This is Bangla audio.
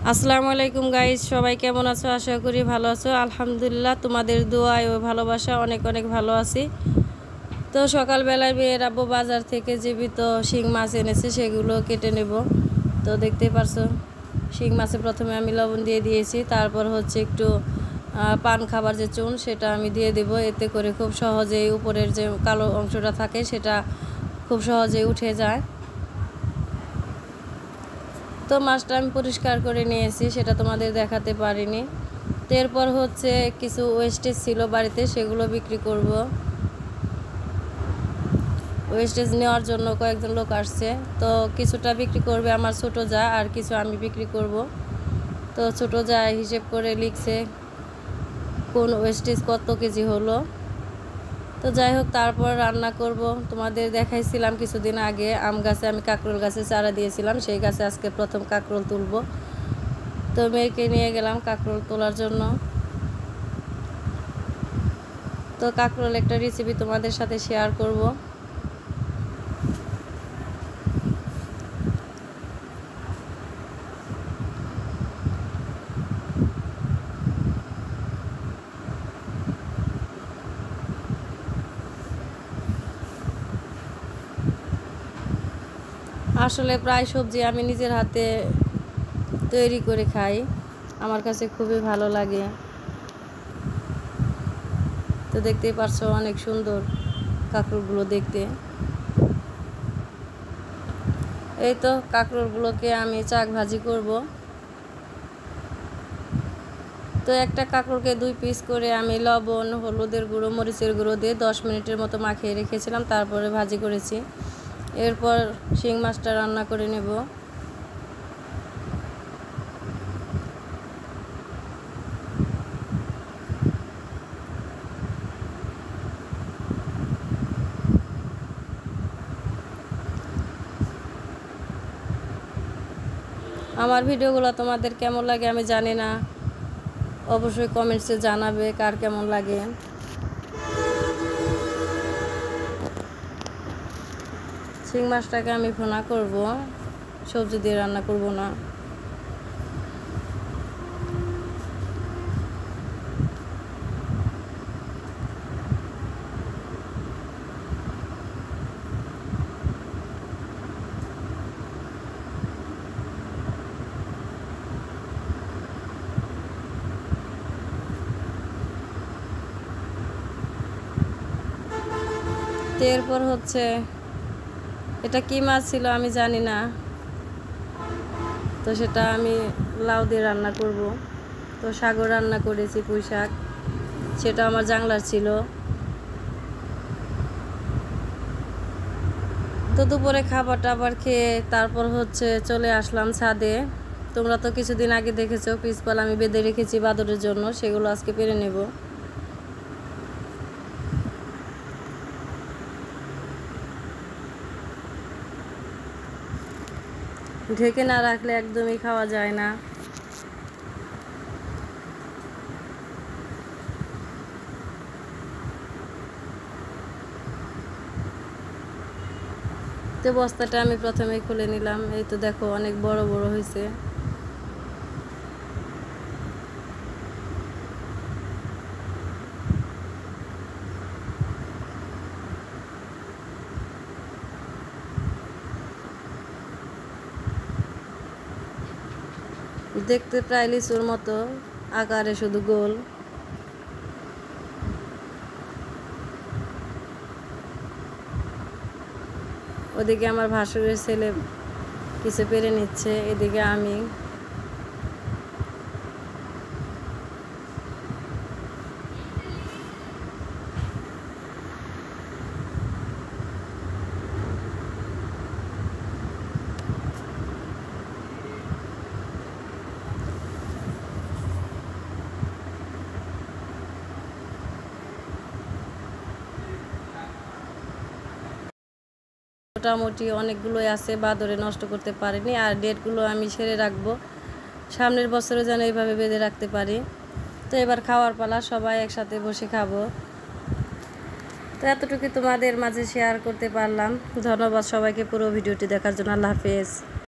আসসালামু আলাইকুম গাইস, সবাই কেমন আছো? আশা করি ভালো আছো। আলহামদুলিল্লাহ, তোমাদের দোয়ায় ও ভালোবাসা অনেক অনেক ভালো আছি। তো সকালবেলায় মেয়ের আব্বু বাজার থেকে জীবিত শিং মাছ এনেছে, সেগুলো কেটে নেব। তো দেখতেই পারছো, শিং মাছে প্রথমে আমি লবণ দিয়ে দিয়েছি, তারপর হচ্ছে একটু পান খাবার যে চুন সেটা আমি দিয়ে দেব। এতে করে খুব সহজেই উপরের যে কালো অংশটা থাকে সেটা খুব সহজেই উঠে যায়। তো মাছটা আমি পরিষ্কার করে নিয়েছি, সেটা তোমাদের দেখাতে পারিনি। তো এরপর হচ্ছে কিছু ওয়েস্টেজ ছিল বাড়িতে, সেগুলো বিক্রি করব। ওয়েস্টেজ নেওয়ার জন্য কয়েকজন লোক আসছে, তো কিছুটা বিক্রি করবে আমার ছোটো যা, আর কিছু আমি বিক্রি করব। তো ছোটো যা হিসেব করে লিখছে কোন ওয়েস্টেজ কত কেজি হলো। তো যাই হোক, তারপর রান্না করব। তোমাদের দেখাইছিলাম কিছুদিন আগে আম গাছে আমি কাঁকরোল গাছে চারা দিয়েছিলাম, সেই গাছে আজকে প্রথম কাঁকরোল তুলব। তো মেয়েকে নিয়ে গেলাম কাঁকরোল তোলার জন্য। তো কাঁকরোল একটা রেসিপি তোমাদের সাথে শেয়ার করব। আসলে প্রায় সবজি আমি নিজের হাতে তৈরি করে খাই, আমার কাছে খুবই ভালো লাগে। তো দেখতেই পারছো অনেক সুন্দর কাঁকরোলগুলো দেখতে। এই তো কাঁকরোলগুলোকে আমি চাক ভাজি করব। তো একটা কাঁকরোলকে 2 পিস করে আমি লবণ, হলুদের গুঁড়ো, মরিচের গুঁড়ো দিয়ে 10 মিনিটের মতো মাখিয়ে রেখেছিলাম, তারপরে ভাজি করেছি। এরপর শিং মাছটা রান্না করে নেব। আমার ভিডিওগুলো তোমাদের কেমন লাগে আমি জানি না, অবশ্যই কমেন্টসে জানাবে কার কেমন লাগে। শিং মাছটাকে আমি ভুনা করব, সবজি দিয়ে রান্না করব না। তো এরপর হচ্ছে এটা কি মাছ ছিল আমি জানি না, তো সেটা আমি লাউ দিয়ে রান্না করব। তো সাগর রান্না করেছি, পুঁই শাক, সেটা আমার জাংলার ছিল। তো দুপুরে খাবার টাবার খেয়ে তারপর হচ্ছে চলে আসলাম ছাদে। তোমরা তো কিছুদিন আগে দেখেছো পিসপাল আমি বেঁধে রেখেছি বাদরের জন্য, সেগুলো আজকে পেরে নেব। ঢেকে না রাখলে একদমই খাওয়া যায় না। তো বস্তাটা আমি প্রথমে খুলে নিলাম। এই তো দেখো অনেক বড় বড় হয়েছে। দেখতে প্রায় লিচুর মতো আকারে, শুধু গোল। ওদিকে আমার ভাসুরের ছেলে কিছু পেরে নিচ্ছে, এদিকে আমি। মোটামুটি অনেকগুলোই আছে, বাদরে নষ্ট করতে পারিনি। আর ডেটগুলো আমি সেরে রাখবো, সামনের বছরে যেন এইভাবে বেঁধে রাখতে পারি। তো এবার খাওয়ার পালা, সবাই একসাথে বসে খাবো। তো এতটুকু তোমাদের মাঝে শেয়ার করতে পারলাম। ধন্যবাদ সবাইকে পুরো ভিডিওটি দেখার জন্য। আল্লাহ হাফেজ।